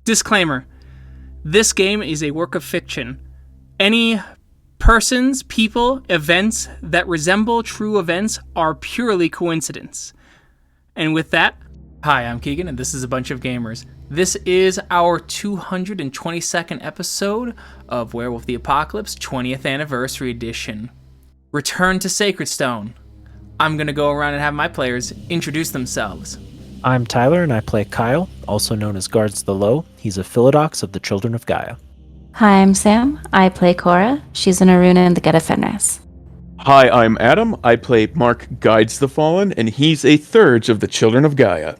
Disclaimer. This game is a work of fiction. Any persons, people, events that resemble true events are purely coincidence. And with that, hi, I'm Keegan, and this is A Bunch of Gamers. This is our 222nd episode of Werewolf the Apocalypse 20th Anniversary Edition. Return to Sacred Stone. I'm going to go around and have my players introduce themselves. I'm Tyler, and I play Kyle, also known as Guards the Low. He's a Philodox of the Children of Gaia. Hi, I'm Sam. I play Cora. She's an Aruna in the Get of Fenris. Hi, I'm Adam. I play Mark Guides the Fallen, and he's a Thurge of the Children of Gaia.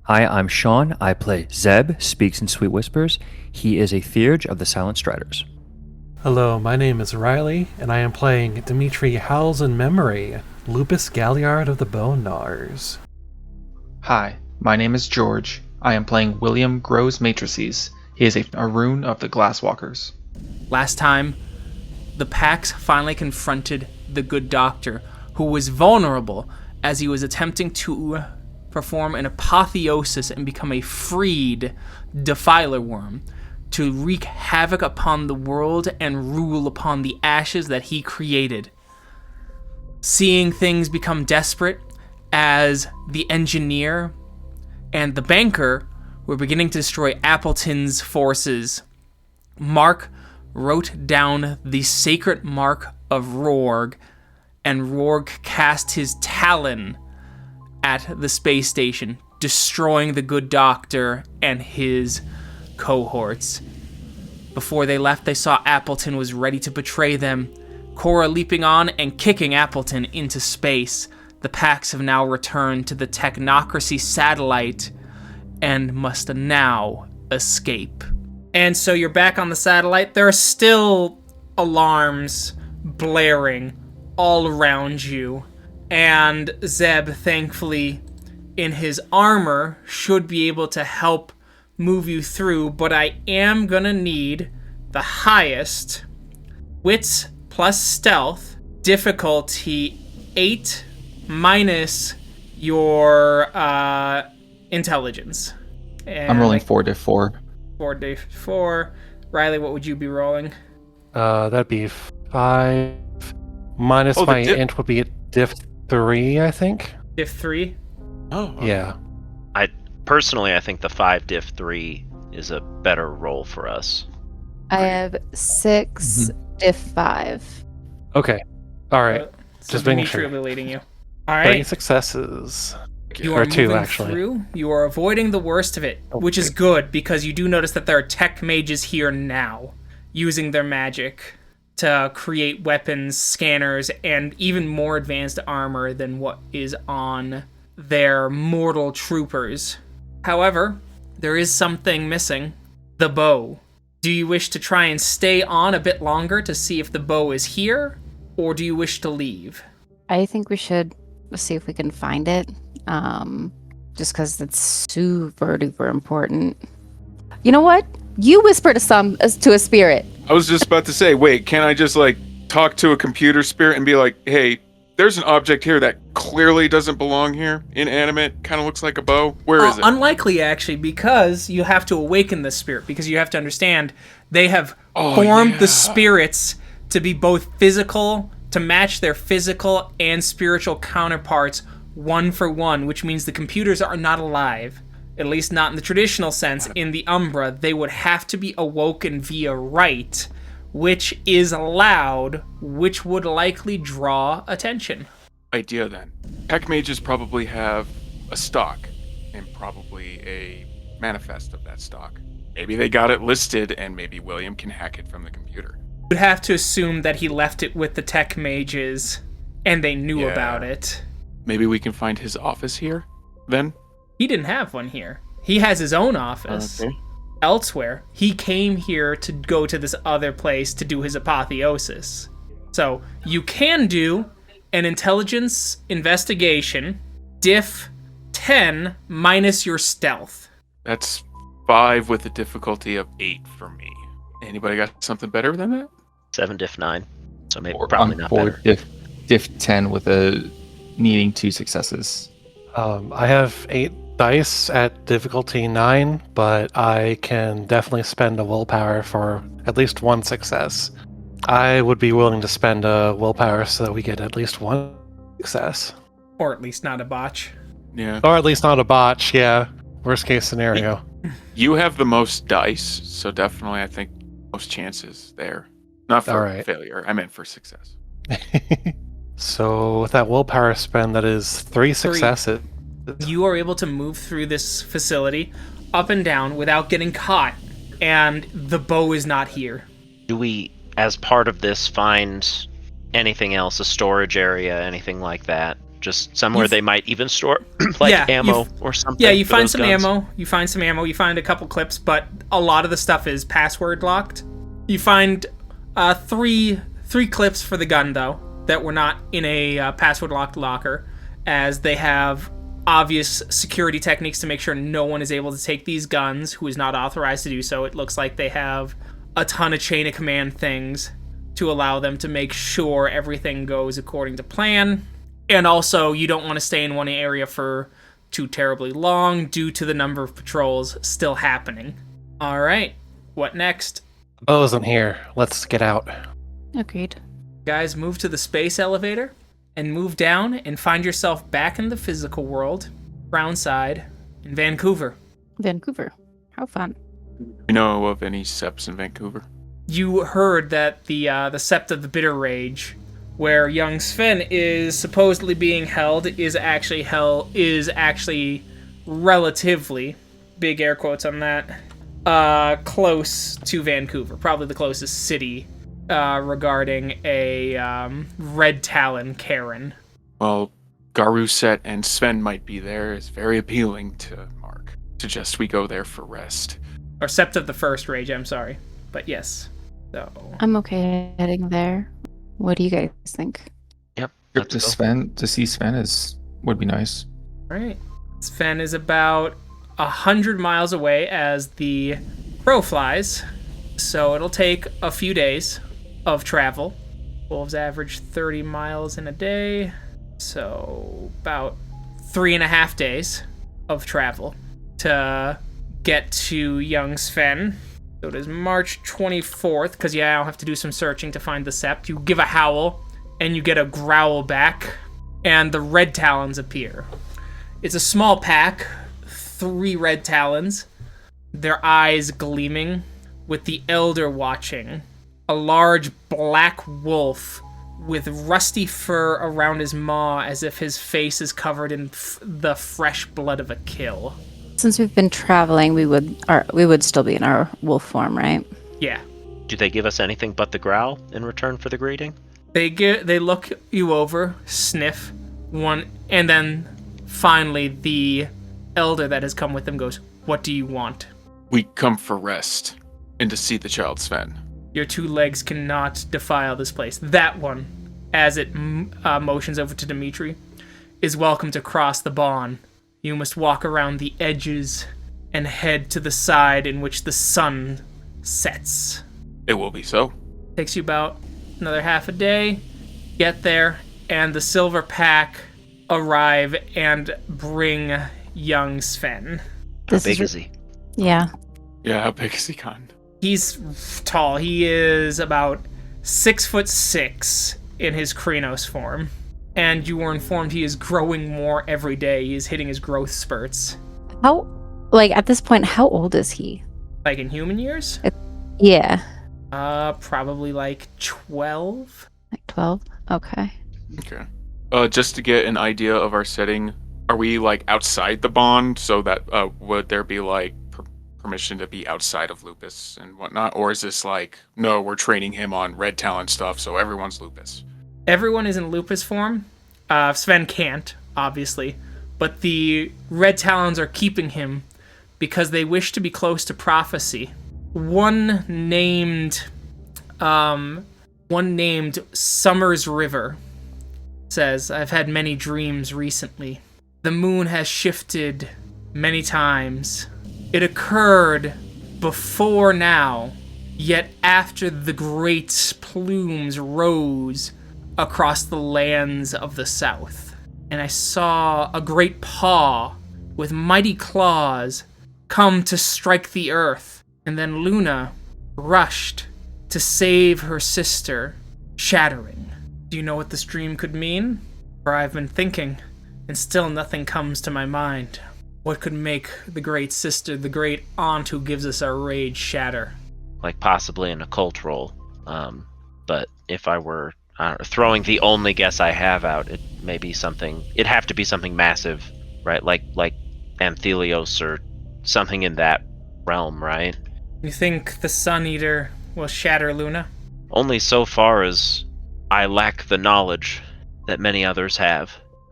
Hi, I'm Sean. I play Zeb Speaks-in-Sweet-Whispers. He is a Theurge of the Silent Striders. Hello, my name is Riley, and I am playing Dimitri Howls-In-Memory, Lupus Galliard of the Bone Gnawers. Hi, my name is George. I am playing William Grows-Matrices. He is a rune of the Glasswalkers. Last time, the Pax finally confronted the good doctor, who was vulnerable as he was attempting to perform an apotheosis and become a freed defiler worm to wreak havoc upon the world and rule upon the ashes that he created. Seeing things become desperate as the engineer and the banker were beginning to destroy Appleton's forces, Mark wrote down the sacred mark of Rorg, and Rorg cast his Talon at the space station, destroying the good doctor and his cohorts. Before they left, they saw Appleton was ready to betray them, Cora leaping on and kicking Appleton into space. The Pax have now returned to the Technocracy satellite and must now escape. And so you're back on the satellite. There are still alarms blaring all around you. And Zeb, thankfully, in his armor, should be able to help move you through. But I am going to need the highest wits plus stealth, difficulty 8 minus your intelligence. And I'm rolling 4-4. 4-4. Riley, what would you be rolling? That'd be 5 minus my int would be a diff 3, I think. Diff 3? Oh. Yeah. I think the 5 diff 3 is a better roll for us. I have 6 diff 5. Okay. All right. So Just making Dimitri sure. will be leading you. All 3 right. successes. You are Or 2, moving actually. through. You are avoiding the worst of it, which is good because you do notice that there are tech mages here now using their magic to create weapons, scanners, and even more advanced armor than what is on their mortal troopers. However, there is something missing. The bow. Do you wish to try and stay on a bit longer to see if the bow is here, or do you wish to leave? I think we should see if we can find it. Just because it's super duper important. You know what? You whisper to a spirit. I was just about to say, wait, can't I just, talk to a computer spirit and be like, hey, there's an object here that clearly doesn't belong here, inanimate, kind of looks like a bow. Where is it? Unlikely, actually, because you have to awaken the spirit, because you have to understand they have formed the spirits to be both physical, to match their physical and spiritual counterparts one for one, which means the computers are not alive, at least not in the traditional sense. In the Umbra, they would have to be awoken via rite, which is allowed, which would likely draw attention. Idea then. Tech mages probably have a stock, and probably a manifest of that stock. Maybe they got it listed, and maybe William can hack it from the computer. You'd have to assume that he left it with the tech mages, and they knew about it. Maybe we can find his office here, then? He didn't have one here. He has his own office. Okay. Elsewhere. He came here to go to this other place to do his apotheosis. So, you can do an intelligence investigation, diff 10 minus your stealth. That's 5 with a difficulty of 8 for me. Anybody got something better than that? 7 diff 9. So maybe probably not 4 better. diff 10 with a needing 2 successes. I have 8 dice at difficulty 9, but I can definitely spend a willpower for at least one success. I would be willing to spend a willpower so that we get at least one success. Or at least not a botch. Yeah. Or at least not a botch, yeah. Worst case scenario. You have the most dice, so definitely I think most chances there. Not for Alright. failure. I meant for success. So with that willpower spend, that is 3 successes. You are able to move through this facility up and down without getting caught, and the bow is not here. Do we, as part of this, find anything else, a storage area, anything like that? Just somewhere they might even store ammo or something? Yeah, you for find those some guns? ammo. You find some ammo. You find a couple clips, but a lot of the stuff is password locked. You find three clips for the gun, though, that were not in a password locked locker, as they have obvious security techniques to make sure no one is able to take these guns who is not authorized to do so. It looks like they have a ton of chain of command things to allow them to make sure everything goes according to plan. And also, you don't want to stay in one area for too terribly long due to the number of patrols still happening. All right, what next? The bow isn't here. Let's get out. Agreed. Guys, move to the space elevator and move down and find yourself back in the physical world, Brownside, in Vancouver. Vancouver. How fun. You know of any SEPs in Vancouver? You heard that the Sept of the Bitter Rage, where young Sven is supposedly being held, is actually relatively, big air quotes on that, close to Vancouver. Probably the closest city regarding a Red Talon Karen. Well, Garuset and Sven might be there. It's very appealing to Mark. Suggest we go there for rest. Or Sept of the First Rage, I'm sorry. But yes. So I'm okay heading there. What do you guys think? Yep. Trip let's to go. Sven to see Sven would be nice. Alright. Sven is about 100 miles away as the crow flies, so it'll take a few days of travel. Wolves average 30 miles in a day, so about 3.5 days of travel to get to young Sven. So it is March 24th, because I'll have to do some searching to find the Sept. You give a howl, and you get a growl back, and the Red Talons appear. It's a small pack, 3 Red Talons, their eyes gleaming, with the Elder watching. A large black wolf with rusty fur around his maw as if his face is covered in the fresh blood of a kill. Since we've been traveling, we would still be in our wolf form, right? Yeah. Do they give us anything but the growl in return for the greeting? They look you over, sniff, one, and then finally the Elder that has come with them goes, "What do you want?" We come for rest and to see the child Sven. Your 2 legs cannot defile this place. That one, as it motions over to Dimitri, is welcome to cross the bond. You must walk around the edges and head to the side in which the sun sets. It will be so. Takes you about another half a day. Get there, and the Silver Pack arrive and bring young Sven. How big is he? Yeah. Yeah, how big is he, Con? He's tall. He is about 6'6" in his Krenos form. And you were informed he is growing more every day. He is hitting his growth spurts. At this point, how old is he? Like in human years? Yeah. Probably like 12. Like 12? Okay. Okay. Just to get an idea of our setting, are we like outside the bond so that would there be like permission to be outside of Lupus and whatnot? Or is this like, no, we're training him on Red Talon stuff, so everyone's Lupus? Everyone is in Lupus form. Sven can't, obviously. But the Red Talons are keeping him because they wish to be close to prophecy. One named Summers River says, "I've had many dreams recently. The moon has shifted many times. It occurred before now, yet after the great plumes rose across the lands of the south. And I saw a great paw with mighty claws come to strike the earth, and then Luna rushed to save her sister, shattering. Do you know what this dream could mean? For I've been thinking, and still nothing comes to my mind. What could make the great sister, the great aunt who gives us our rage, shatter? Like possibly an occult roll. But if I were throwing the only guess I have out, it may be something. It'd have to be something massive, right? Like Anthelios or something in that realm, right? You think the Sun Eater will shatter Luna? Only so far as I lack the knowledge that many others have.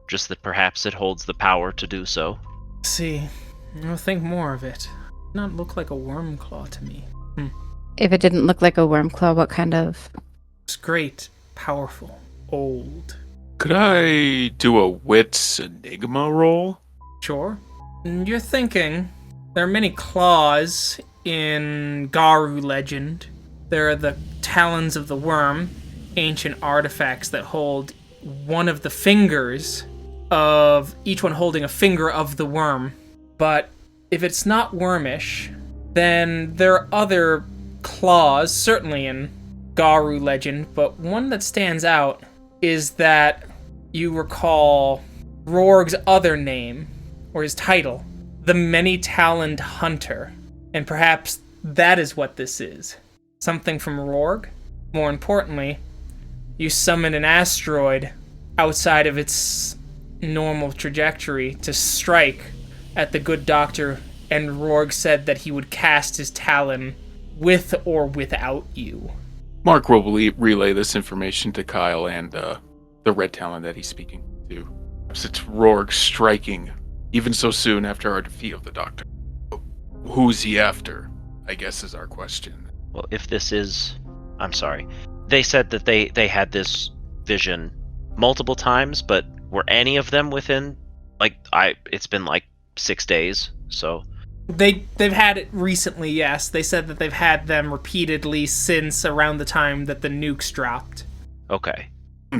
Just that perhaps it holds the power to do so. See, I'll think more of it. Not look like a worm claw to me. If it didn't look like a worm claw, what kind of? It's great, powerful, old. Could I do a wits enigma roll? Sure. And you're thinking, there are many claws in Garu legend. There are the talons of the worm, ancient artifacts that hold one of the fingers of each one holding a finger of the worm. But if it's not wormish, then there are other claws, certainly in Garu legend, but one that stands out is that you recall Rorg's other name, or his title, the Many-Taloned Hunter. And perhaps that is what this is. Something from Rorg? More importantly, you summon an asteroid outside of its normal trajectory to strike at the good doctor, and Rorg said that he would cast his talon with or without you. Mark will relay this information to Kyle and the red talon that he's speaking to. Perhaps it's Rorg striking even so soon after our defeat of the Doctor. Who's he after, I guess, is our question. Well, if this is... I'm sorry. They said that they had this vision multiple times, but were any of them within... It's been 6 days, so... They've had it recently, yes. They said that they've had them repeatedly since around the time that the nukes dropped. Okay.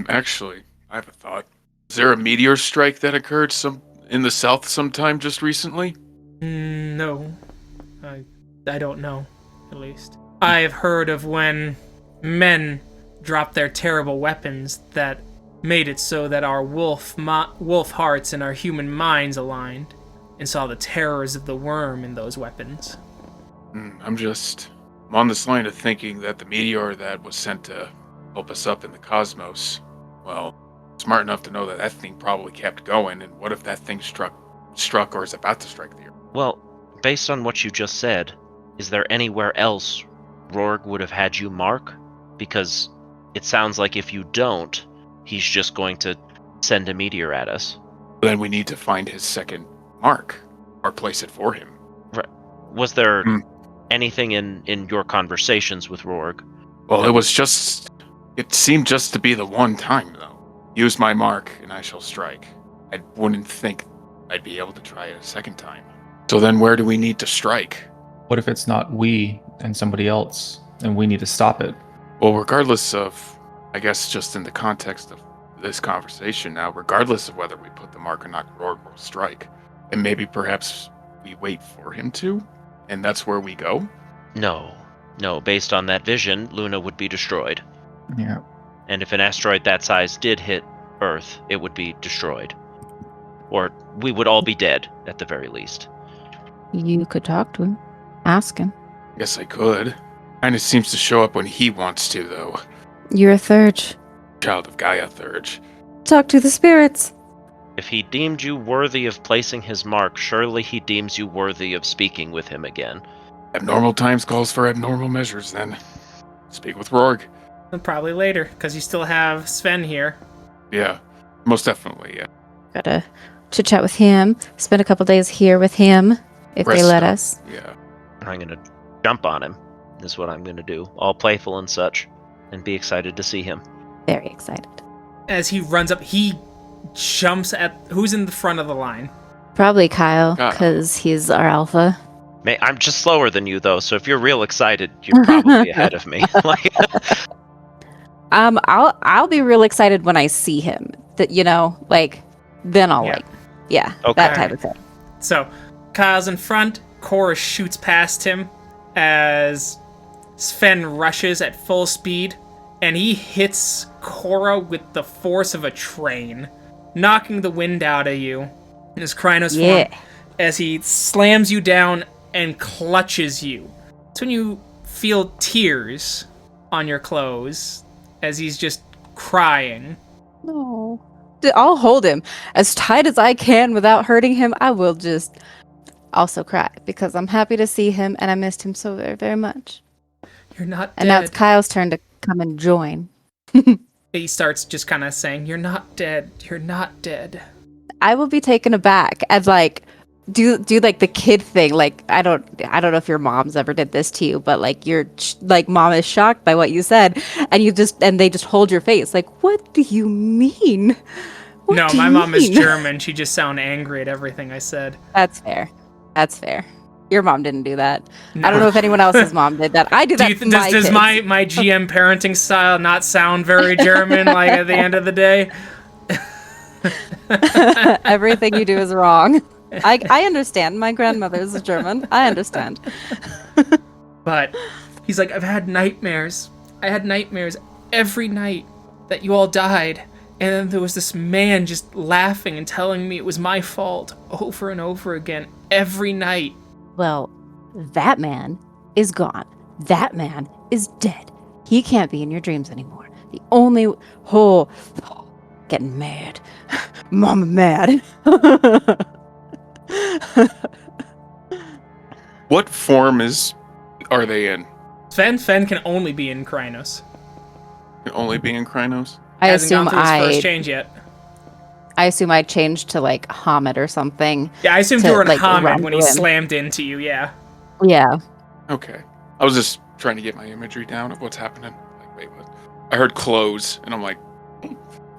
Actually, I have a thought. Is there a meteor strike that occurred in the south sometime just recently? No. I don't know, at least. I have heard of when men dropped their terrible weapons that made it so that our wolf hearts and our human minds aligned, and saw the terrors of the worm in those weapons. I'm on this line of thinking that the meteor that was sent to help us up in the cosmos, well, smart enough to know that that thing probably kept going, and what if that thing struck or is about to strike the Earth? Well, based on what you just said, is there anywhere else Rorg would have had you mark? Because it sounds like if you don't, he's just going to send a meteor at us. Then we need to find his second mark, or place it for him. Right. Was there anything in your conversations with Rorg? Well, it seemed just to be the one time, though. Use my mark, and I shall strike. I wouldn't think I'd be able to try it a second time. So then where do we need to strike? What if it's not we and somebody else, and we need to stop it? Well, regardless of, I guess just in the context of this conversation now, regardless of whether we put the mark or not, Rorg will strike. And maybe perhaps we wait for him to, and that's where we go? No, based on that vision, Luna would be destroyed. Yeah. And if an asteroid that size did hit Earth, it would be destroyed. Or we would all be dead, at the very least. You could talk to him. Ask him. Guess I could. Kinda seems to show up when he wants to, though. You're a Thurge. Child of Gaia Thurge. Talk to the spirits. If he deemed you worthy of placing his mark, surely he deems you worthy of speaking with him again. Abnormal times calls for abnormal measures, then. Speak with Rorg. And probably later, because you still have Sven here. Yeah, most definitely, yeah. Gotta chit chat with him. Spend a couple days here with him, if they Rest let up. us. Yeah. I'm gonna jump on him, is what I'm gonna do. All playful and such, and be excited to see him. Very excited. As he runs up, he jumps at... Who's in the front of the line? Probably Kyle, because he's our alpha. I'm just slower than you, though, so if you're real excited, you're probably ahead of me. I'll be real excited when I see him. That then I'll Yeah. okay. Okay. That type of thing. So, Kyle's in front. Cora shoots past him as Sven rushes at full speed, and he hits Cora with the force of a train, knocking the wind out of you in his Krynos form as he slams you down and clutches you. That's when you feel tears on your clothes as he's just crying. No. I'll hold him as tight as I can without hurting him. I will just also cry because I'm happy to see him and I missed him so very, very much. You're not dead. And now it's Kyle's turn to come and join. He starts just kind of saying, "You're not dead. You're not dead." I will be taken aback and like do like the kid thing. Like I don't know if your mom's ever did this to you, but like your like mom is shocked by what you said, and they just hold your face. Like, what do you mean? What No, do my you mom is mean? German. She just sounded angry at everything I said. That's fair. That's fair. Your mom didn't do that. No. I don't know if anyone else's mom did that. I do that. To my Does kids. my GM parenting style not sound very German? Like at the end of the day, Everything you do is wrong. I understand. My grandmother is German. I understand. but he's like, I've had nightmares. I had nightmares every night that you all died, and then there was this man just laughing and telling me it was my fault over and over again every night. Well, that man is gone. That man is dead. He can't be in your dreams anymore. The only getting mad. Mama mad. What form are they in? Fen can only be in Krynos. Can only be in Krynos? I Hasn't assume gone through his first change yet. I changed to like Hamid or something. Yeah, I assumed to, you were in like, Hamid run when he through him. slammed into you, yeah. Yeah. Okay. I was just trying to get my imagery down of what's happening. Like, wait, what? I heard close, and I'm like,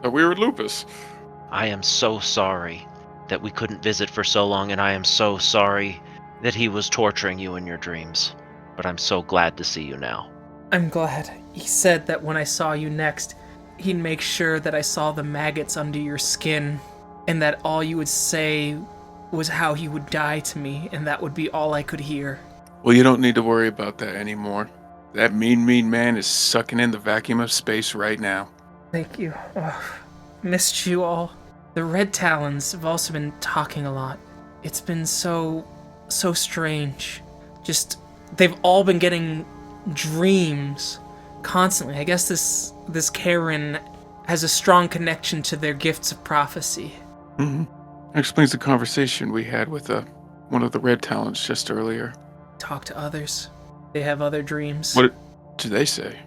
thought we were at Lupus. I am so sorry that we couldn't visit for so long, and I am so sorry that he was torturing you in your dreams. But I'm so glad to see you now. I'm glad. He said that when I saw you next, he'd make sure that I saw the maggots under your skin, and that all you would say was how he would die to me, and that would be all I could hear. Well, you don't need to worry about that anymore. That mean man is sucking in the vacuum of space right now. Thank you. Oh, missed you all. The Red Talons have also been talking a lot. It's been so strange. Just, they've all been getting dreams constantly. I guess this Karen has a strong connection to their gifts of prophecy. Mm-hmm. That explains the conversation we had with one of the Red Talons just earlier. Talk to others. They have other dreams. What did they say?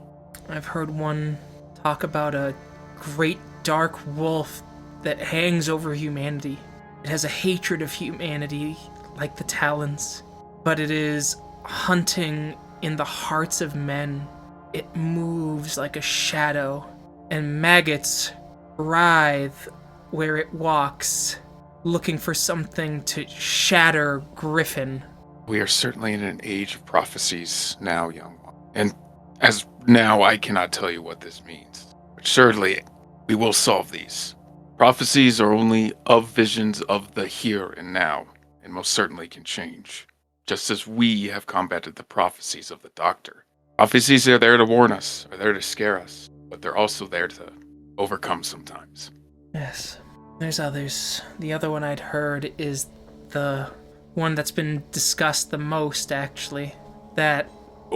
I've heard one talk about a great dark wolf that hangs over humanity. It has a hatred of humanity, like the Talons, but it is hunting in the hearts of men. It moves like a shadow, and maggots writhe where it walks, looking for something to shatter Griffin. We are certainly in an age of prophecies now, young one. And as now, I cannot tell you what this means. But surely, we will solve these. Prophecies are only of visions of the here and now, and most certainly can change. Just as we have combated the prophecies of the Doctor. Prophecies are there to warn us, are there to scare us, but they're also there to overcome sometimes. Yes, there's others. The other one I'd heard is the one that's been discussed the most, actually. That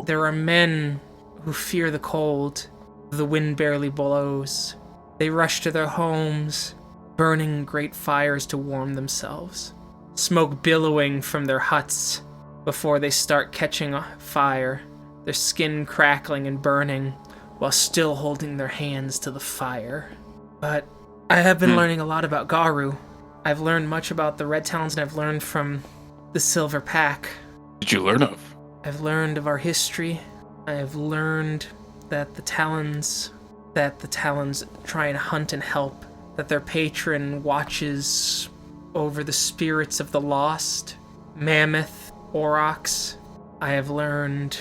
there are men who fear the cold. The wind barely blows. They rush to their homes, burning great fires to warm themselves. Smoke billowing from their huts before they start catching fire, their skin crackling and burning while still holding their hands to the fire. But I have been learning a lot about Garu. I've learned much about the Red Talons, and I've learned from the Silver Pack. What did you learn of? I've learned of our history. I've learned that the Talons try and hunt and help, that their patron watches over the spirits of the lost, Mammoth, Aurochs. I have learned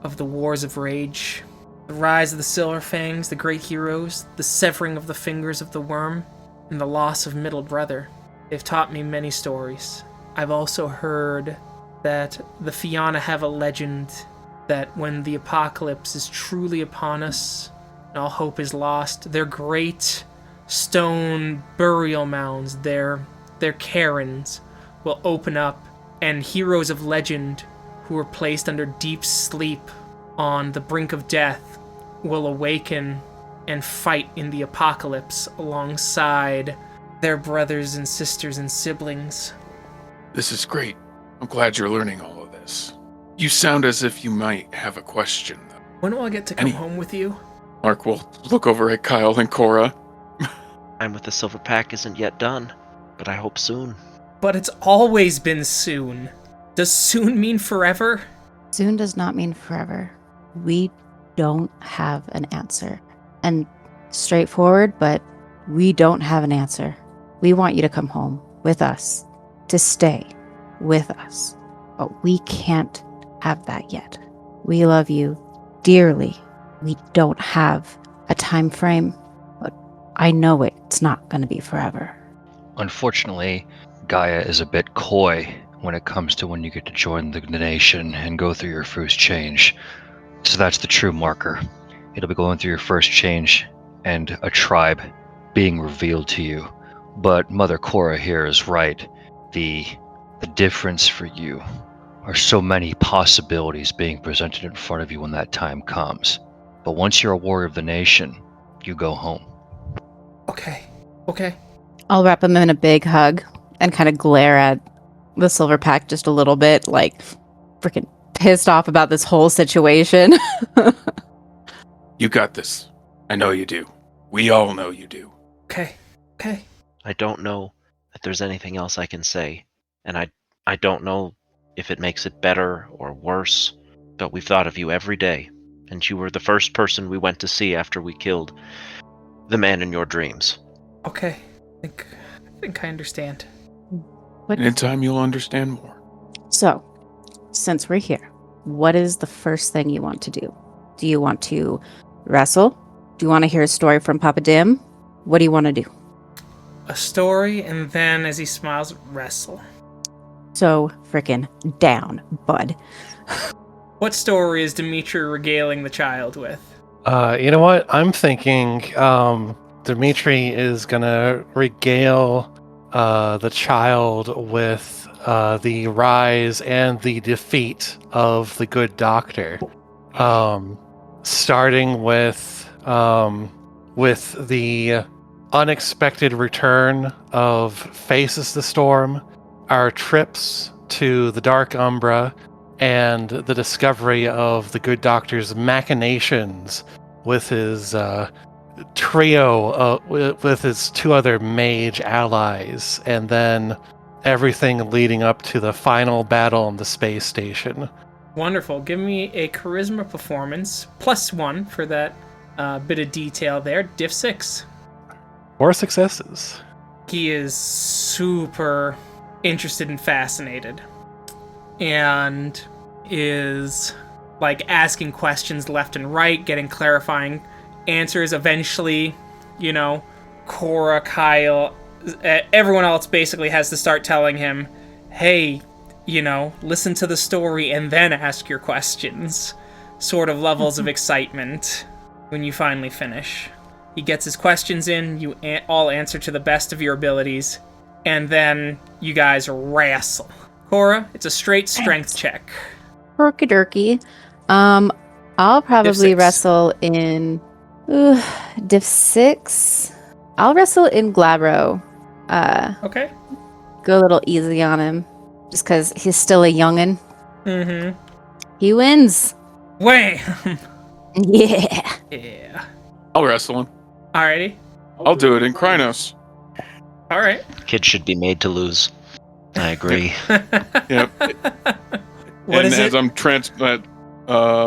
of the Wars of Rage, the rise of the Silver Fangs, the great heroes, the severing of the fingers of the worm, and the loss of Middle Brother. They've taught me many stories. I've also heard that the Fianna have a legend that when the apocalypse is truly upon us and all hope is lost, their great stone burial mounds, their cairns, will open up, and heroes of legend who were placed under deep sleep on the brink of death will awaken and fight in the apocalypse alongside their brothers and sisters and siblings. This is great. I'm glad you're learning all of this. You sound as if you might have a question, though. When will I get to come home with you? Mark will look over at Kyle and Cora. I'm with the Silver Pack isn't yet done, but I hope soon. But it's always been soon. Does soon mean forever? Soon does not mean forever. We don't have an answer. And straightforward, but we don't have an answer. We want you to come home with us, to stay with us. But we can't have that yet. We love you dearly. We don't have a time frame, but I know it's not going to be forever. Unfortunately, Gaia is a bit coy when it comes to when you get to join the nation and go through your first change. So that's the true marker. It'll be going through your first change and a tribe being revealed to you. But Mother Cora here is right. The difference for you are so many possibilities being presented in front of you when that time comes. But once you're a warrior of the nation, you go home. Okay. I'll wrap him in a big hug and kind of glare at the Silver Pack just a little bit, like freaking pissed off about this whole situation. You got this. I know you do. We all know you do. Okay. I don't know if there's anything else I can say, and I don't know if it makes it better or worse, but we've thought of you every day, and you were the first person we went to see after we killed the man in your dreams. Okay. I think I understand. What? And in time, you'll understand more. So, since we're here, what is the first thing you want to do? Do you want to wrestle? Do you want to hear a story from Papa Dim? What do you want to do? A story, and then, as he smiles, wrestle. So frickin' down, bud. What story is Dimitri regaling the child with? You know what? I'm thinking Dimitri is gonna regale the child with the rise and the defeat of the good doctor. Starting with the unexpected return of Faces the Storm, our trips to the Dark Umbra, and the discovery of the good doctor's machinations with his trio, with his two other mage allies, and then everything leading up to the final battle on the space station. Wonderful. Give me a charisma performance, +1 for that bit of detail there. Diff 6. 4 successes. He is super interested and fascinated, and is like asking questions left and right, getting clarifying answers. Eventually, Cora, Kyle, everyone else basically has to start telling him, hey, listen to the story and then ask your questions. Sort of levels of excitement when you finally finish. He gets his questions in, you all answer to the best of your abilities, and then you guys wrestle. Cora, it's a straight strength check. Herky durky. I'll probably Diff 6. wrestle in Diff 6. I'll wrestle in Glabro. Okay. Go a little easy on him. Just because he's still a youngin'. Mm-hmm. He wins. Way. Yeah. Yeah. I'll wrestle him. Alrighty. I'll do it in Krynos. Alright. Kids should be made to lose. I agree. Yep. What is as it? I'm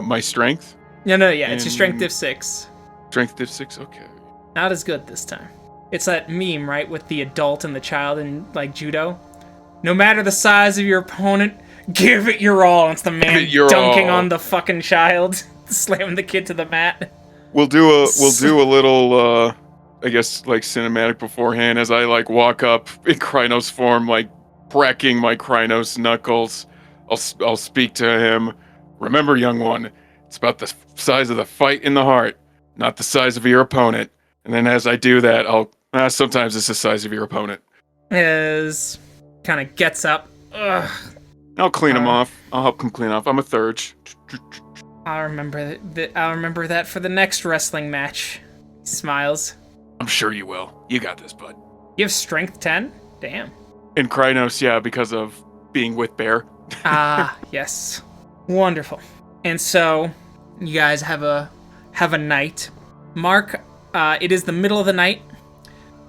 my strength. No, yeah, it's your strength And- diff 6. Strength diff 6. Okay. Not as good this time. It's that meme, right, with the adult and the child in, like, judo? No matter the size of your opponent, give it your all. It's the man it your dunking all. on the fucking child, slamming the kid to the mat. We'll do a little I guess like cinematic beforehand as I like walk up in Krynos form, like cracking my Krynos knuckles. I'll speak to him. Remember, young one, it's about the size of the fight in the heart, not the size of your opponent. And then as I do that, sometimes it's the size of your opponent. As kind of gets up. Ugh. I'll clean him off. I'll help him clean off. I'm a thurge. I'll remember that for the next wrestling match. He smiles. I'm sure you will. You got this, bud. You have strength 10? Damn. In Krynos, yeah, because of being with Bear. Ah, yes. Wonderful. And so, you guys have a night. Mark, it is the middle of the night.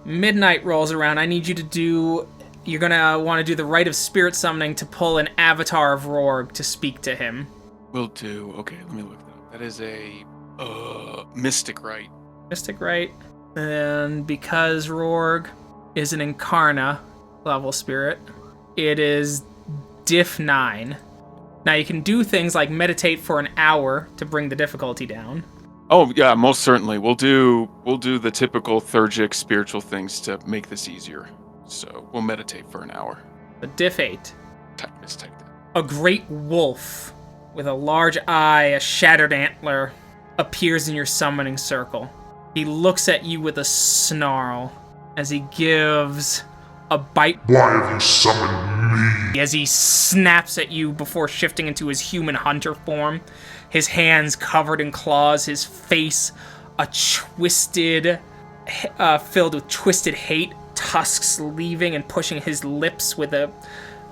Midnight rolls around. I need you to do... You're gonna want to do the rite of spirit summoning to pull an avatar of Rorg to speak to him. Will do. Okay, let me look that up. That is a mystic rite. Mystic rite. And because Rorg is an Incarna level spirit, it is diff 9. Now you can do things like meditate for an hour to bring the difficulty down. Oh yeah, most certainly. We'll do the typical Thurgic spiritual things to make this easier. So we'll meditate for an hour. The diff 8. Mistake that. A great wolf with a large eye, a shattered antler, appears in your summoning circle. He looks at you with a snarl as he gives a bite. Why have you summoned me? As he snaps at you before shifting into his human hunter form, his hands covered in claws, his face filled with twisted hate, tusks leaving and pushing his lips with a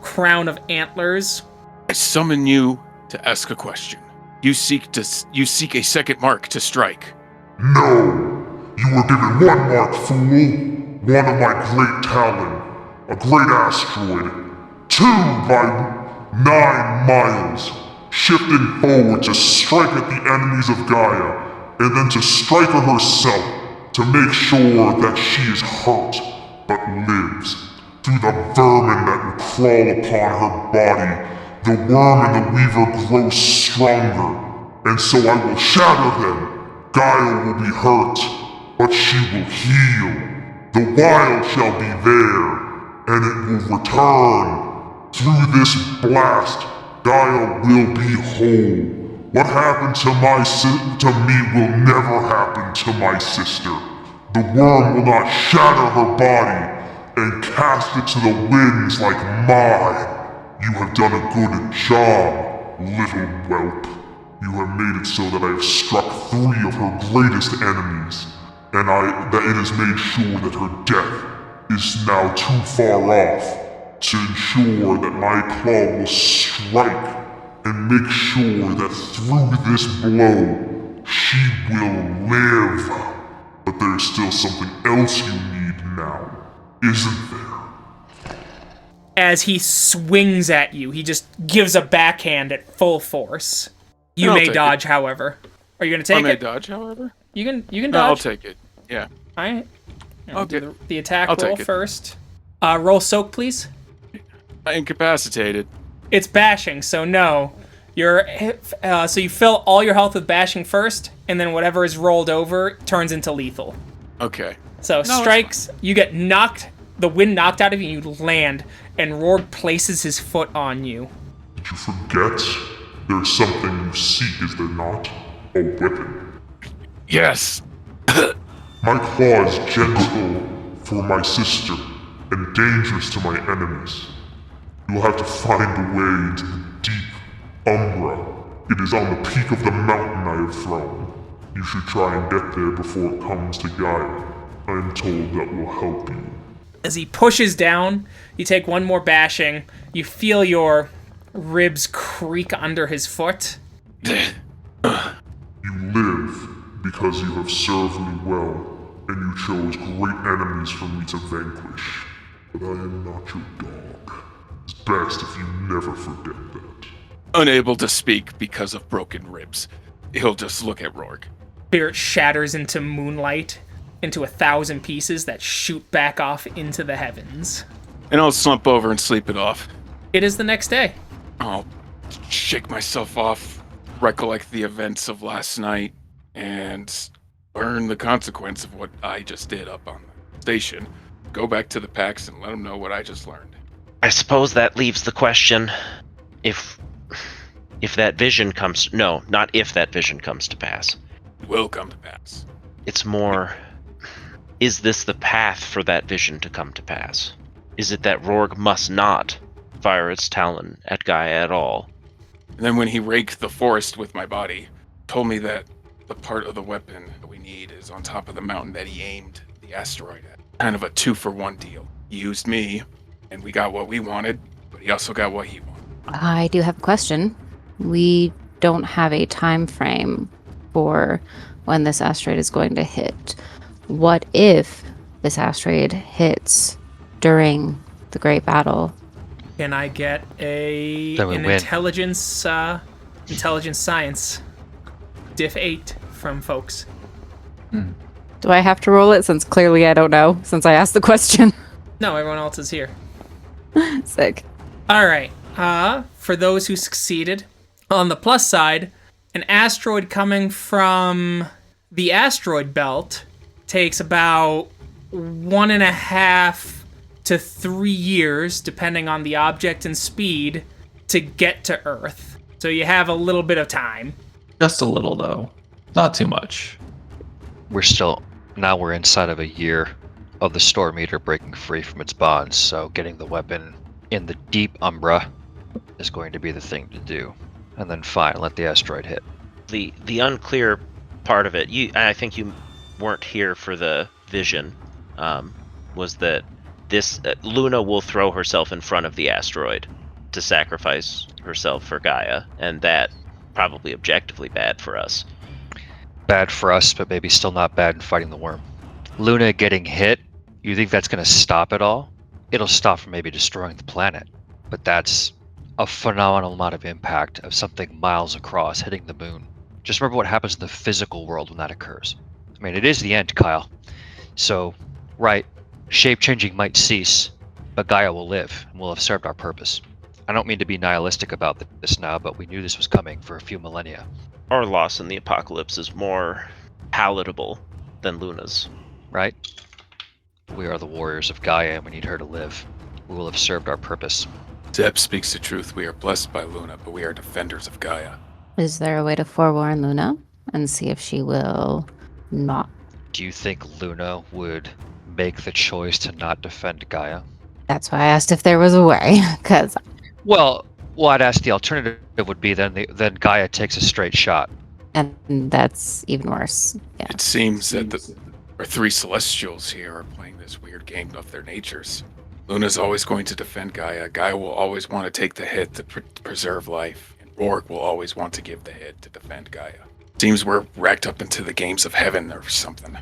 crown of antlers. I summon you to ask a question. You seek a second mark to strike. No! You were given one mark, fool! One of my great Talon, a great asteroid. 2 by 9 miles, shifting forward to strike at the enemies of Gaia, and then to strike her herself, to make sure that she is hurt, but lives. Through the vermin that will crawl upon her body, the worm and the weaver grow stronger, and so I will shatter them. Gaia will be hurt, but she will heal. The wild shall be there, and it will return. Through this blast, Gaia will be whole. What happened to me will never happen to my sister. The worm will not shatter her body and cast it to the winds like mine. You have done a good job, little whelp. You have made it so that I have struck 3 of her greatest enemies, and that it has made sure that her death is now too far off to ensure that my claw will strike and make sure that through this blow, she will live. But there's still something else you need now, isn't there? As he swings at you, he just gives a backhand at full force. You I'll may take dodge, however. Are you gonna take I may it? dodge, however. You can No, dodge. I'll take it. Yeah. Alright. I'll Do get- the attack I'll roll take it. first. Roll soak, please. Incapacitated. It's bashing, so no. So you fill all your health with bashing first, and then whatever is rolled over turns into lethal. Okay. So it's strikes, you get knocked, the wind knocked out of you, and you land, and Rorg places his foot on you. Did you forget? There's something you seek, is there not? A weapon. Yes. My claw is gentle for my sister and dangerous to my enemies. You will have to find a way into the deep Umbra. It is on the peak of the mountain I have thrown. You should try and get there before it comes to Gaia. I am told that will help you. As he pushes down, you take one more bashing, you feel your ribs creak under his foot. You live because you have served me well, and you chose great enemies for me to vanquish. But I am not your dog. It's best if you never forget that. Unable to speak because of broken ribs. He'll just look at Rorg. Spirit shatters into moonlight, into 1,000 pieces that shoot back off into the heavens. And I'll slump over and sleep it off. It is the next day. I'll shake myself off, recollect the events of last night, and learn the consequence of what I just did up on the station. Go back to the packs and let them know what I just learned. I suppose that leaves the question, if that vision comes... No, not if that vision comes to pass. It will come to pass. It's more, is this the path for that vision to come to pass? Is it that Rorg must not fire its talon at Gaia at all? And then when he raked the forest with my body, told me that the part of the weapon that we need is on top of the mountain that he aimed the asteroid at. Kind of a 2-for-1 deal. He used me, and we got what we wanted, but he also got what he wanted. I do have a question. We don't have a time frame for when this asteroid is going to hit. What if this asteroid hits during the Great Battle? Can I get Then we an win. intelligence science diff 8 from folks? Do I have to roll it since clearly I don't know since I asked the question? No, everyone else is here. Sick. All right. For those who succeeded, on the plus side, an asteroid coming from the asteroid belt takes about 1.5 to 3 years, depending on the object and speed, to get to Earth. So you have a little bit of time. Just a little, though. Not too much. We're inside of a year of the storm meter breaking free from its bonds, so getting the weapon in the deep umbra is going to be the thing to do. And then fine, let the asteroid hit. The unclear part of it, I think you weren't here for the vision, was that this Luna will throw herself in front of the asteroid to sacrifice herself for Gaia, and that probably objectively bad for us. Bad for us, but maybe still not bad in fighting the worm. Luna getting hit, you think that's going to stop it all? It'll stop from maybe destroying the planet, but that's a phenomenal amount of impact of something miles across hitting the moon. Just remember what happens in the physical world when that occurs. I mean, it is the end, Kyle. So, right, shape-changing might cease, but Gaia will live, and we'll have served our purpose. I don't mean to be nihilistic about this now, but we knew this was coming for a few millennia. Our loss in the apocalypse is more palatable than Luna's. Right? We are the warriors of Gaia, and we need her to live. We will have served our purpose. Zeb speaks the truth. We are blessed by Luna, but we are defenders of Gaia. Is there a way to forewarn Luna and see if she will not? Do you think Luna would make the choice to not defend Gaia? That's why I asked if there was a way, because Well, I'd ask the alternative would be then Gaia takes a straight shot. and that's even worse. Yeah. It seems that our 3 Celestials here are playing this weird game of their natures. Luna's always going to defend Gaia. Gaia will always want to take the hit to preserve life. And Rorg will always want to give the hit to defend Gaia. Seems we're racked up into the games of heaven or something.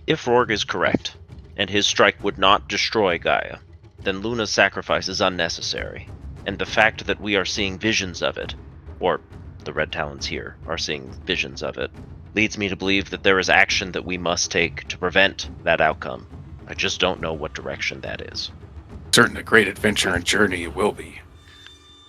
If Rorg is correct, and his strike would not destroy Gaia, then Luna's sacrifice is unnecessary. And the fact that we are seeing visions of it, or the Red Talons here are seeing visions of it, leads me to believe that there is action that we must take to prevent that outcome. I just don't know what direction that is. Certain a great adventure and journey it will be.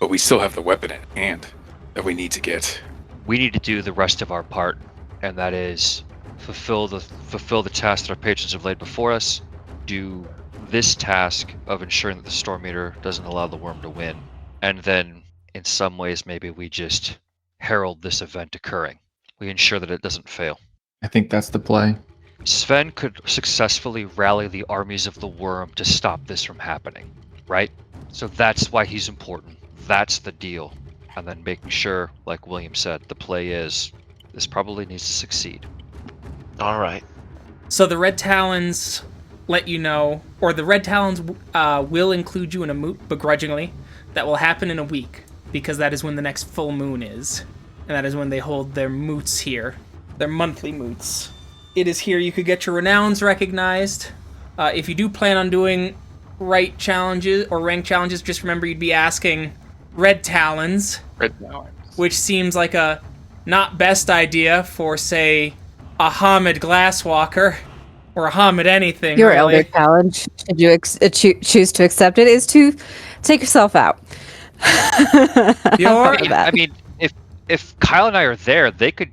But we still have the weapon at hand that we need to get. We need to do the rest of our part, and that is fulfill the task that our patrons have laid before us, do this task of ensuring that the storm meter doesn't allow the worm to win, and then in some ways maybe we just herald this event occurring. We ensure that it doesn't fail. I think that's the play. Sven could successfully rally the armies of the worm to stop this from happening, right? So that's why he's important. That's the deal. And then making sure, like William said, the play is this probably needs to succeed. All right. So the Red Talons let you know, or the Red Talons will include you in a moot begrudgingly. That will happen in a week, because that is when the next full moon is. And that is when they hold their moots here. Their monthly moots. It is here you could get your renowns recognized. If you do plan on doing right challenges or rank challenges, just remember you'd be asking Red Talons. Red Talons. Which seems like a not best idea for, say, a Hamid Glasswalker. Or a Hamid anything, Your really. elder challenge, should you choose to accept it, is to take yourself out. I mean, if Kyle and I are there, they could.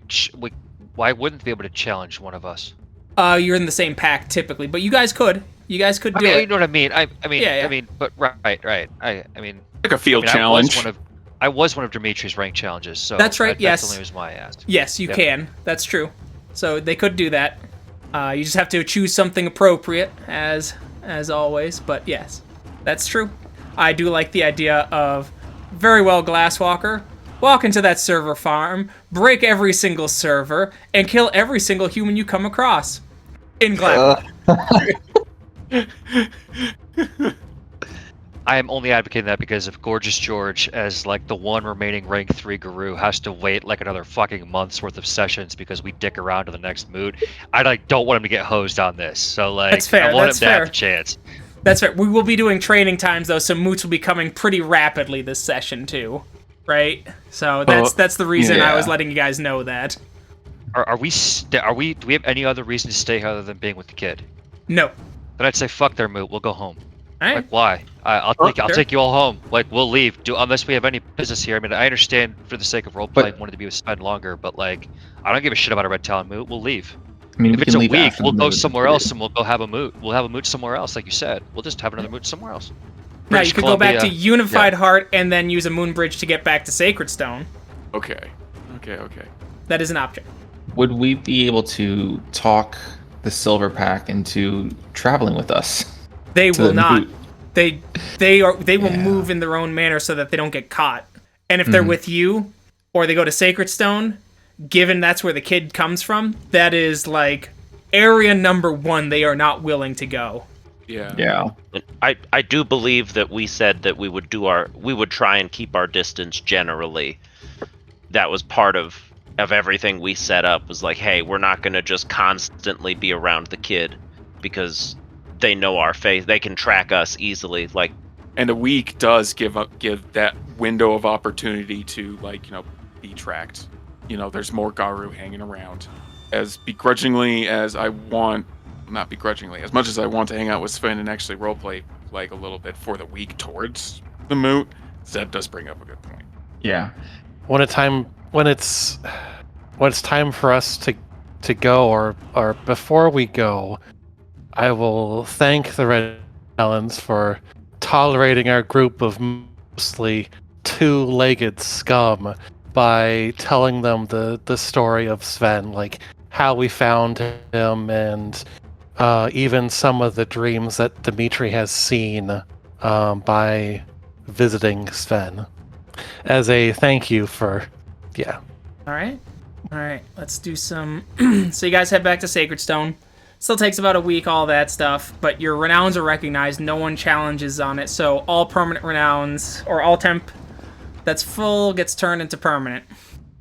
Why wouldn't they be able to challenge one of us? You're in the same pack typically, but you guys could. You guys could I do mean, it. you know what I mean? I mean, Yeah. I mean, but right. I mean, Like a field I challenge. I was one of Dimitri's rank challenges, so That's right, yes. That's the only reason why I asked. Yes, you Yep. can. That's true. So they could do that. You just have to choose something appropriate, as always. But yes, that's true. I do like the idea of, very well, Glasswalker, walk into that server farm, break every single server, and kill every single human you come across. In Glass. I am only advocating that because if Gorgeous George, as like the one remaining rank 3 guru, has to wait like another fucking month's worth of sessions because we dick around to the next mood, I like don't want him to get hosed on this. So like, That's fair, I want that's him to fair. have the chance. That's right. We will be doing training times though, so moots will be coming pretty rapidly this session too, right? So that's the reason I was letting you guys know that. Are we? Do we have any other reason to stay other than being with the kid? No. Then I'd say fuck their moot. We'll go home. All right. Like why? I'll take you all home. Like we'll leave. Unless we have any business here. I mean, I understand for the sake of roleplay, wanted to be with Sven longer, but like, I don't give a shit about a red talent moot. We'll leave. I mean, If we it's can a leave week, after we'll the go moot somewhere period. else and we'll go have a moot. We'll have a moot somewhere else, like you said. We'll just have another moot somewhere else. Now British you could go back to Columbia. Unified Heart and then use a moon bridge to get back to Sacred Stone. Okay. That is an option. Would we be able to talk the Silver Pack into traveling with us? They to will the not. moot? They will move in their own manner so that they don't get caught. And if they're with you, or they go to Sacred Stone, given that's where the kid comes from, that is like area number 1. They are not willing to go. Yeah. And I do believe that we said that we would try and keep our distance generally. That was part of everything we set up, was like, hey, we're not going to just constantly be around the kid because they know our face. They can track us easily. Like, And a week does give that window of opportunity to, like, be tracked. There's more Garu hanging around. As begrudgingly as I want, not begrudgingly, as much as I want to hang out with Sven and actually roleplay like a little bit for the week towards the moot, Zeb does bring up a good point. Yeah. When it's time for us to go, or before we go, I will thank the Red Talons for tolerating our group of mostly two-legged scum by telling them the story of Sven, like how we found him, and even some of the dreams that Dimitri has seen by visiting Sven, as a thank you for, yeah. All right. Let's do some. So you guys head back to Sacred Stone. Still takes about a week, all that stuff, but your renowns are recognized. No one challenges on it, so all permanent renowns, or all temp that's full, gets turned into permanent.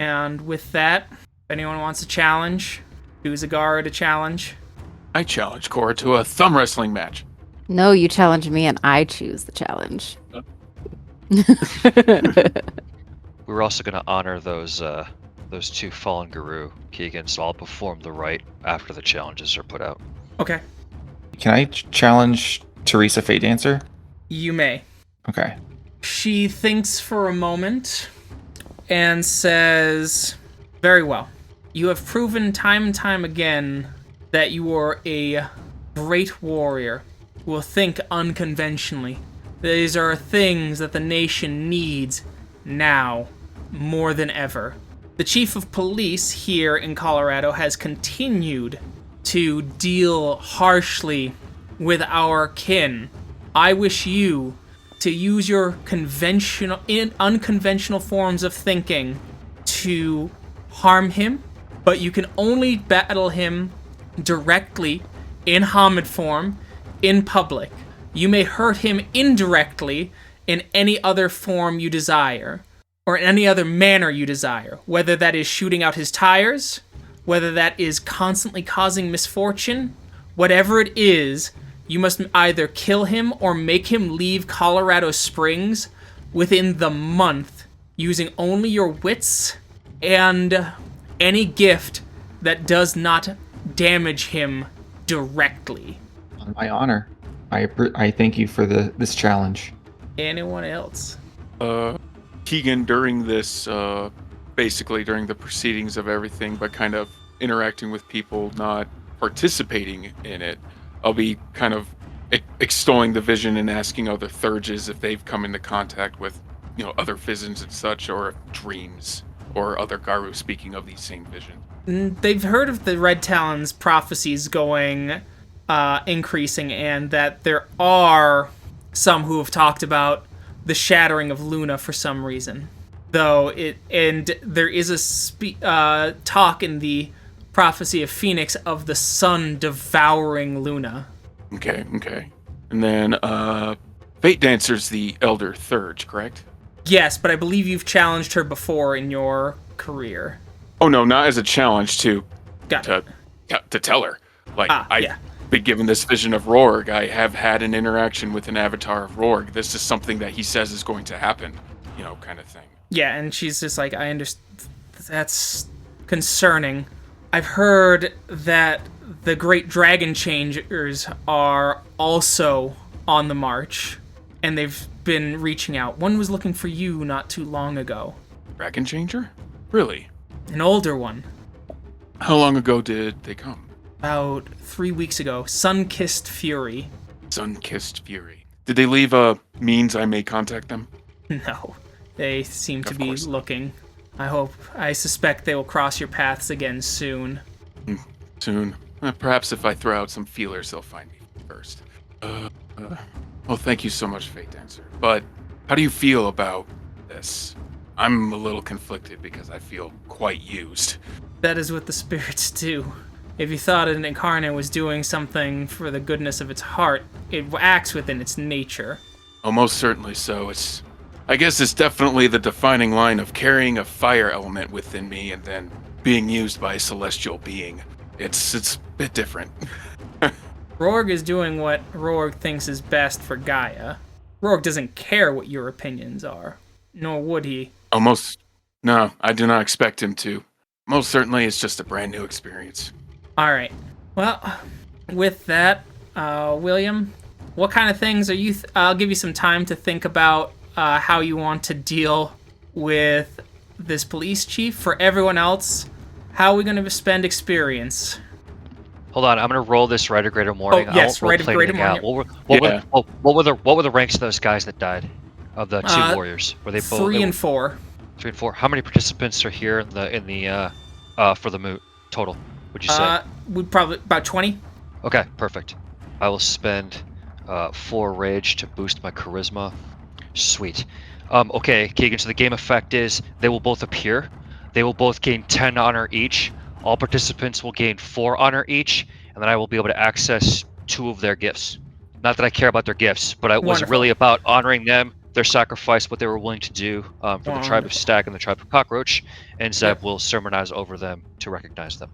And with that, if anyone wants a challenge, choose a Gara to challenge. I challenge Cora to a thumb wrestling match. No, you challenge me and I choose the challenge. We were also going to honor those 2 fallen guru, Keegan, so I'll perform the rite after the challenges are put out. Okay. Can I challenge Teresa Fate Dancer? You may. Okay. She thinks for a moment and says, very well. You have proven time and time again that you are a great warrior who will think unconventionally. These are things that the nation needs now more than ever. The chief of police here in Colorado has continued to deal harshly with our kin. I wish you to use your unconventional forms of thinking to harm him, but you can only battle him directly in Hamid form in public. You may hurt him indirectly in any other form you desire, or in any other manner you desire, whether that is shooting out his tires, whether that is constantly causing misfortune, whatever it is, you must either kill him or make him leave Colorado Springs within the month using only your wits and any gift that does not damage him directly. On my honor, I thank you for this challenge. Anyone else? Keegan, during this, basically during the proceedings of everything, but kind of interacting with people, not participating in it, I'll be kind of extolling the vision and asking other Thurges if they've come into contact with, other Fizzens and such, or dreams, or other Garu speaking of these same visions. They've heard of the Red Talon's prophecies going, increasing, and that there are some who have talked about the shattering of Luna for some reason. And there is a talk in the prophecy of Phoenix of the sun devouring Luna. Okay. And then, Fate Dancer's the Elder Thurge, correct? Yes, but I believe you've challenged her before in your career. Oh no, not as a challenge to tell her. Yeah. Been given this vision of Rorg. I have had an interaction with an avatar of Rorg. This is something that he says is going to happen, kind of thing. Yeah, and she's just like, I understand. That's concerning. I've heard that the Great Dragon Changers are also on the march, and they've been reaching out. One was looking for you not too long ago. Dragon Changer? Really? An older one. How long ago did they come? About 3 weeks ago. Sun-Kissed Fury. Sun-Kissed Fury. Did they leave a means I may contact them? No. They seem to be looking. I suspect they will cross your paths again soon. Soon. Perhaps if I throw out some feelers, they'll find me first. Well, thank you so much, Fate Dancer. But how do you feel about this? I'm a little conflicted because I feel quite used. That is what the spirits do. If you thought an incarnate was doing something for the goodness of its heart, it acts within its nature. Oh, most certainly so. I guess it's definitely the defining line of carrying a fire element within me and then being used by a celestial being. It's a bit different. Rorg is doing what Rorg thinks is best for Gaia. Rorg doesn't care what your opinions are, nor would he. No, I do not expect him to. Most certainly, it's just a brand new experience. All right. Well, with that, William, what kind of things are you... I'll give you some time to think about how you want to deal with this police chief. For everyone else, how are we going to spend experience? Hold on, I'm gonna roll this Rider Greater Morning. Oh, yes, I won't Rider roleplay Greater anything Morning. out. What were the ranks of those guys that died? Of the two warriors? Were they both 3 and 4. 3 and 4. How many participants are here in the for the moot total? Would you say? We'd probably about 20. Okay, perfect. I will spend 4 rage to boost my charisma. Sweet. Okay, Keegan. So the game effect is they will both appear. They will both gain 10 honor each. All participants will gain 4 honor each, and then I will be able to access 2 of their gifts. Not that I care about their gifts, but it was really about honoring them, their sacrifice, what they were willing to do for the tribe of Stag and the tribe of Cockroach, and Zeb will sermonize over them to recognize them.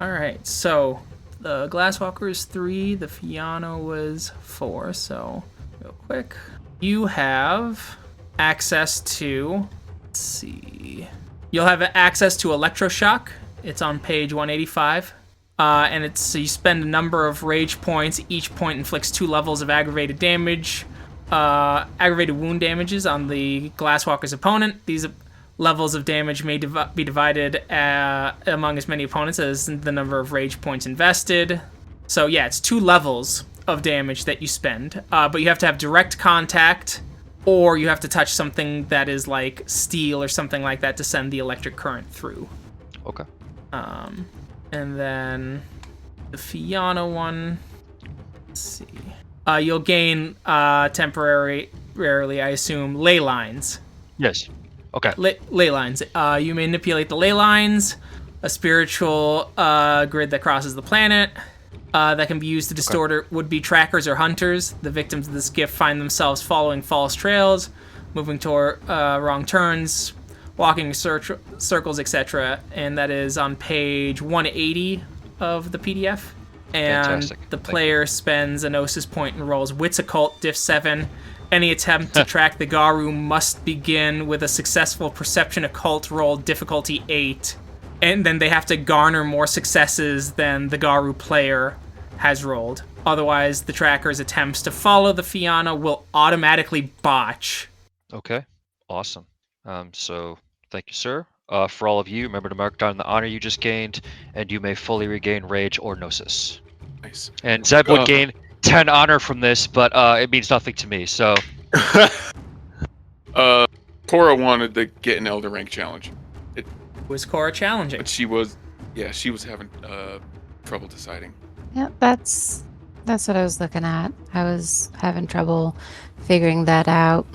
All right, so the Glasswalker is 3, the Fiano was 4, so real quick. You have access to, let's see, you'll have access to Electroshock. It's on page 185, and so you spend a number of rage points. Each point inflicts 2 levels of aggravated damage, aggravated wound damages on the Glasswalker's opponent. These levels of damage may be divided among as many opponents as the number of rage points invested. So yeah, it's 2 levels of damage that you spend, but you have to have direct contact, or you have to touch something that is like steel or something like that to send the electric current through. Okay. And then the Fiana one, let's see. You'll gain temporarily, I assume, ley lines. Yes. Okay. Ley lines. You manipulate the ley lines, a spiritual grid that crosses the planet that can be used to distort would-be trackers or hunters. The victims of this gift find themselves following false trails, moving toward wrong turns, walking circles, etc. And that is on page 180 of the PDF. And Fantastic. the player spends a Gnosis point and rolls Wits Occult, Diff 7. Any attempt to track the Garu must begin with a successful Perception Occult roll, difficulty 8. And then they have to garner more successes than the Garu player has rolled. Otherwise, the tracker's attempts to follow the Fiana will automatically botch. Okay. Awesome. So thank you, sir. For all of you, remember to mark down the honor you just gained, and you may fully regain rage or gnosis. Nice. And Zeb would gain 10 honor from this, but it means nothing to me. So Cora wanted to get an Elder Rank challenge. Was Cora challenging? But she was having trouble deciding. Yeah, that's what I was looking at. I was having trouble figuring that out.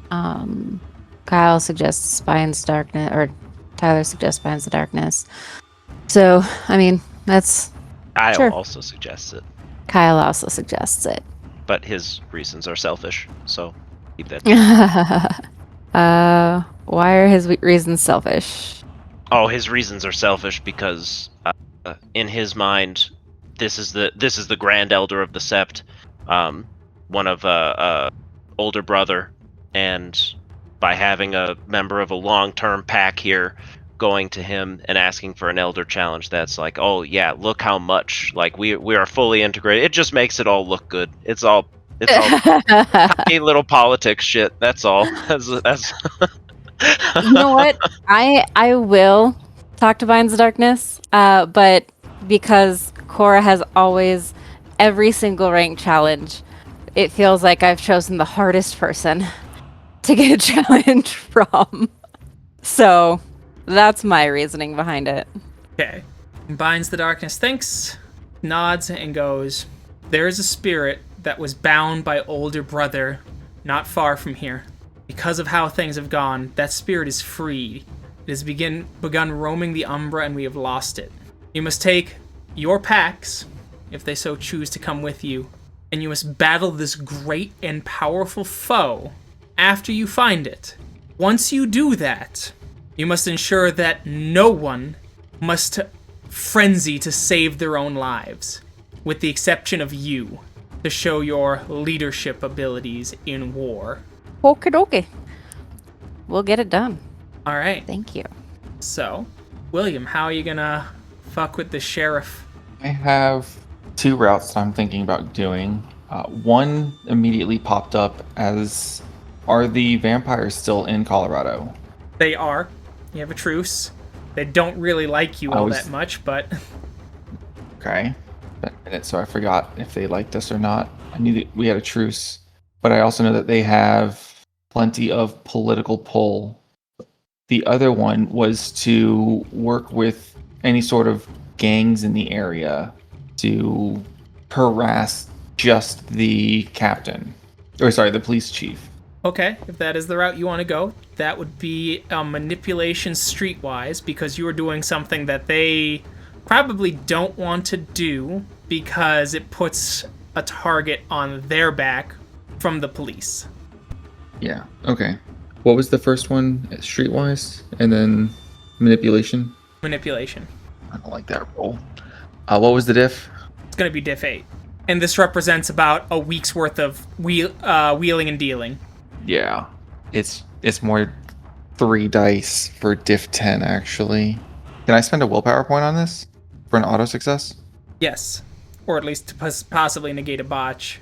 Kyle suggests Spines Darkness, or Tyler suggests Spines the Darkness. So, I mean, that's... Kyle Sure. also suggests it, Kyle also suggests it. but his reasons are selfish, so keep that. Why are his reasons selfish? Oh, his reasons are selfish because, in his mind, this is the Grand Elder of the Sept, one of older brother, and by having a member of a long-term pack here going to him and asking for an Elder challenge, that's like, oh yeah, look how much, like we are fully integrated. It just makes it all look good. It's all tiny little politics shit. That's all. That's You know what? I will talk to Vines of Darkness, but because Cora has always, every single rank challenge, it feels like I've chosen the hardest person to get a challenge from. So that's my reasoning behind it. Okay. Binds the Darkness thinks, nods, and goes, there is a spirit that was bound by older brother not far from here. Because of how things have gone, that spirit is freed. It has begun roaming the Umbra, and we have lost it. You must take your packs, if they so choose to come with you, and you must battle this great and powerful foe after you find it. Once you do that, you must ensure that no one must frenzy to save their own lives, with the exception of you, to show your leadership abilities in war. Okie dokie. We'll get it done. All right. Thank you. So, William, how are you gonna fuck with the sheriff? I have 2 routes that I'm thinking about doing. One immediately popped up as, are the vampires still in Colorado? They are. You have a truce. They don't really like you all that much, but... Okay. Been a minute, so I forgot if they liked us or not. I knew that we had a truce, but I also know that they have plenty of political pull. The other one was to work with any sort of gangs in the area to harass just the captain. Or sorry, the police chief. Okay, if that is the route you want to go, that would be manipulation streetwise, because you are doing something that they probably don't want to do because it puts a target on their back from the police. Yeah, okay. What was the first one? Streetwise? And then manipulation? Manipulation. I don't like that roll. What was the diff? It's going to be diff 8. And this represents about a week's worth of wheeling and dealing. Yeah. It's more 3 dice for diff 10, actually. Can I spend a willpower point on this? For an auto success? Yes. Or at least to possibly negate a botch.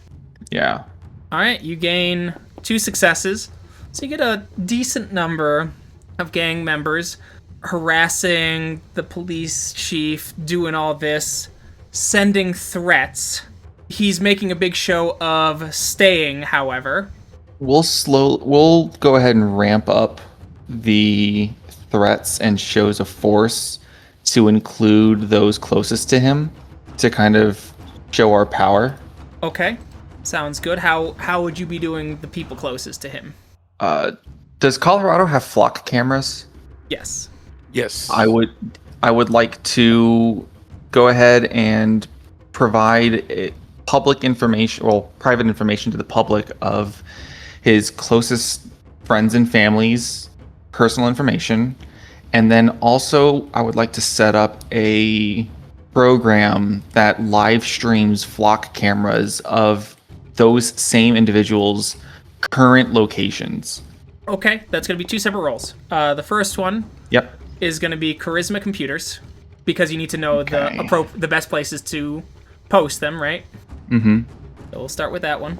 Yeah. Alright, you gain 2 successes. So you get a decent number of gang members harassing the police chief, doing all this, sending threats. He's making a big show of staying, however. We'll go ahead and ramp up the threats and shows of force to include those closest to him to kind of show our power. Okay. Sounds good. How would you be doing the people closest to him? Does Colorado have flock cameras? Yes. Yes. I would like to go ahead and provide public information, well, private information to the public of his closest friends and family's personal information. And then also I would like to set up a program that live streams flock cameras of those same individuals' current locations. Okay, that's going to be 2 separate rolls. The first one is going to be Charisma Computers, because you need to know the best places to post them, right? Mm-hmm. So we'll start with that one.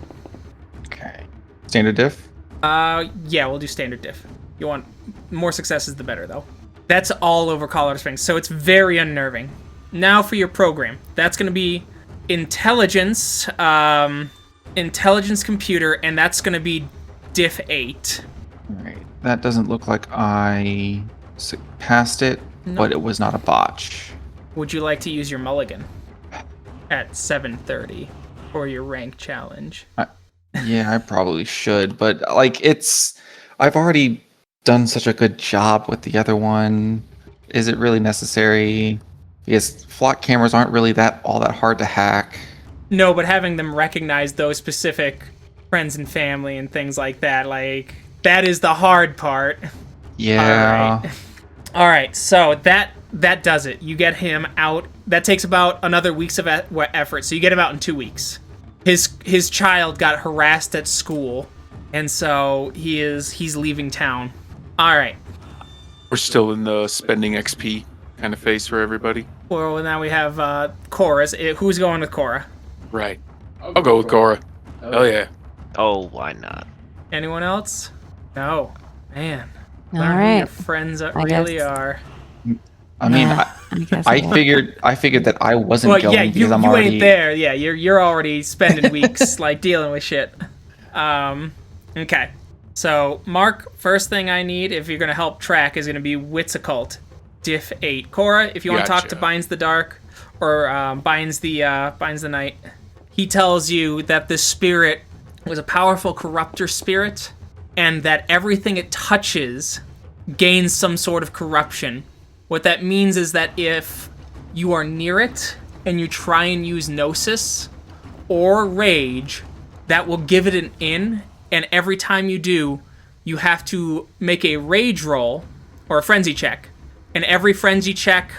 Okay. Standard diff? Yeah, we'll do standard diff. You want more successes, the better, though. That's all over Colorado Springs, so it's very unnerving. Now for your program. That's going to be intelligence, intelligence computer, and that's going to be diff 8. All right. That doesn't look like I passed it, but it was not a botch. Would you like to use your mulligan at 7:30 for your rank challenge? Yeah, I probably should, but like I've already done such a good job with the other one. Is it really necessary? Because flock cameras aren't really all that hard to hack. No, but having them recognize those specific friends and family and things like that, like, that is the hard part. Yeah. All right, so that does it. You get him out. That takes about another week's of effort, so you get him out in 2 weeks. His child got harassed at school, and so he's leaving town. All right. We're still in the spending XP kind of phase for everybody. Well, now we have Cora's. Who's going with Cora? Right. I'll go with Cora. Hell yeah. Oh, why not? Anyone else? No. Man. All Learn who right. your friends I really guess. are. I mean, guess I will. figured that I wasn't Well, going yeah, because you I'm already ain't there. Yeah, you're already spending weeks like dealing with shit. Okay. So, Mark, first thing I need, if you're gonna help track, is gonna be Wits Occult, Diff 8. Cora, if you want to talk to Gotcha. Binds the Dark or Binds the Night, he tells you that this spirit was a powerful corruptor spirit, and that everything it touches gains some sort of corruption. What that means is that if you are near it and you try and use Gnosis or Rage, that will give it an in, and every time you do, you have to make a Rage roll or a Frenzy check. And every Frenzy check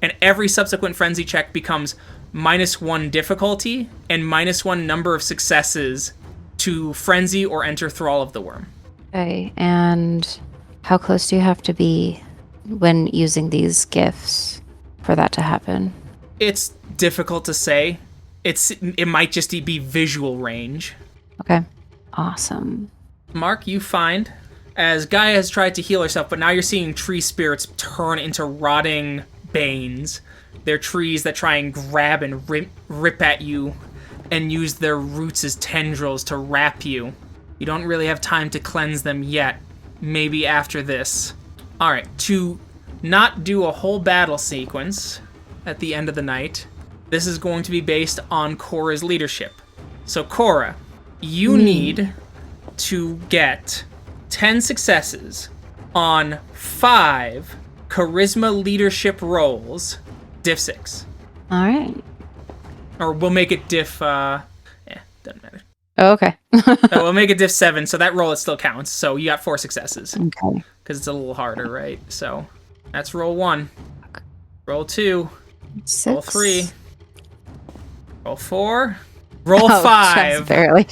and every subsequent Frenzy check becomes -1 difficulty and -1 number of successes to Frenzy or enter Thrall of the Worm. Okay, and how close do you have to be when using these gifts for that to happen? It's difficult to say. It might just be visual range. Okay, awesome. Mark, you find, as Gaia has tried to heal herself, but now you're seeing tree spirits turn into rotting banes. They're trees that try and grab and rip at you and use their roots as tendrils to wrap you. You don't really have time to cleanse them yet. Maybe after this. Alright, to not do a whole battle sequence at the end of the night, this is going to be based on Cora's leadership. So Cora, you need to get 10 successes on 5 charisma leadership rolls, diff 6. All right. Or we'll make it diff, doesn't matter. Oh, okay. We'll make it diff 7, so that roll it still counts. So you got 4 successes. Okay. Because it's a little harder, right? So that's roll 1. Roll 2. 6. Roll 3. Roll 4. Roll Oh, 5. just barely.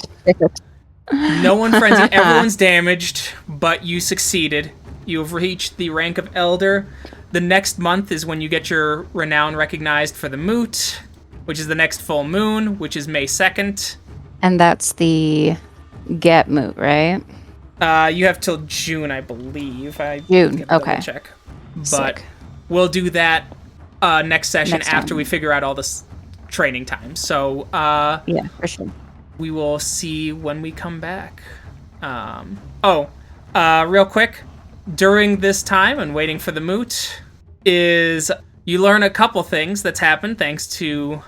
No one frenzied. Everyone's damaged, but you succeeded. You have reached the rank of Elder. The next month is when you get your renown recognized for the Moot, which is the next full moon, which is May 2nd. And that's the get moot, right? You have till June, I believe. June, can double okay. check. But Sick. we'll do that next session Next after time. we figure out all this training time. So Yeah, for sure. we will see when we come back. Real quick, during this time and waiting for the moot, is you learn a couple things that's happened thanks to,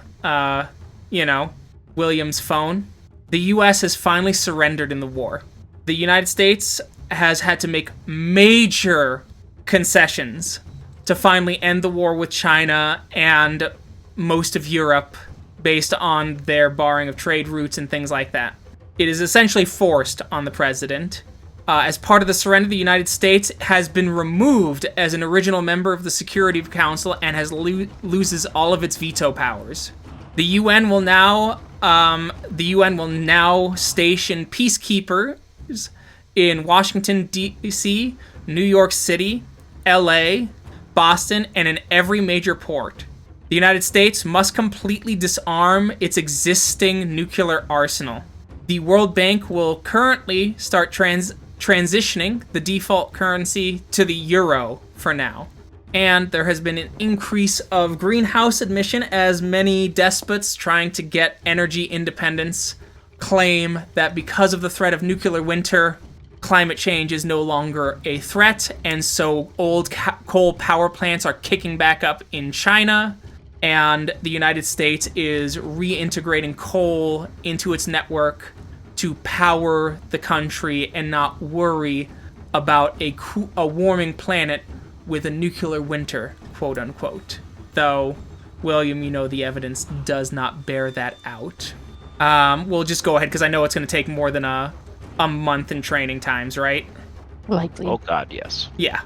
William's phone. The U.S. has finally surrendered in the war. The United States has had to make major concessions to finally end the war with China and most of Europe based on their barring of trade routes and things like that. It is essentially forced on the president. As part of the surrender, the United States has been removed as an original member of the Security Council and has loses all of its veto powers. The UN will now station peacekeepers in Washington, D.C., New York City, L.A., Boston, and in every major port. The United States must completely disarm its existing nuclear arsenal. The World Bank will currently start transitioning the default currency to the euro for now. And there has been an increase of greenhouse emission as many despots trying to get energy independence claim that because of the threat of nuclear winter, climate change is no longer a threat, and so old coal power plants are kicking back up in China, and the United States is reintegrating coal into its network to power the country and not worry about a warming planet with a nuclear winter, quote unquote. Though, William, you know the evidence does not bear that out. We'll just go ahead because I know it's going to take more than a month in training times, right? Likely. Oh god, yes. Yeah.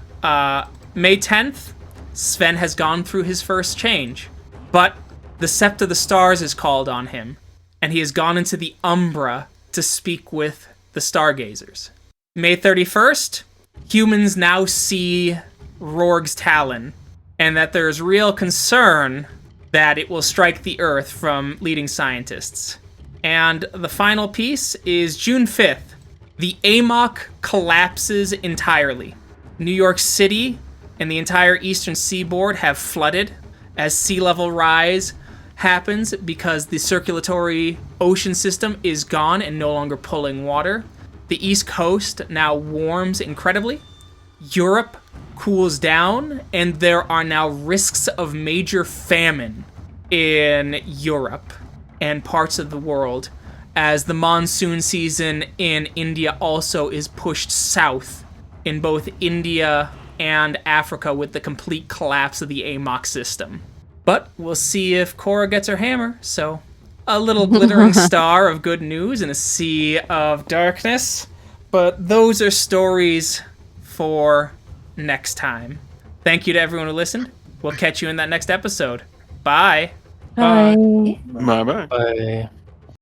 May 10th, Sven has gone through his first change, but the Sept of the Stars is called on him, and he has gone into the Umbra to speak with the Stargazers. May 31st, humans now see Rorg's Talon, and that there's real concern that it will strike the Earth from leading scientists. And the final piece is June 5th. The AMOC collapses entirely. New York City and the entire eastern seaboard have flooded as sea level rise happens because the circulatory ocean system is gone and no longer pulling water. The East Coast now warms incredibly. Europe cools down, and there are now risks of major famine in Europe and parts of the world, as the monsoon season in India also is pushed south in both India and Africa with the complete collapse of the AMOC system. But we'll see if Cora gets her hammer, so a little glittering star of good news in a sea of darkness. But those are stories for next time. Thank you to everyone who listened. We'll catch you in that next episode. Bye. Bye. Bye-bye. Bye.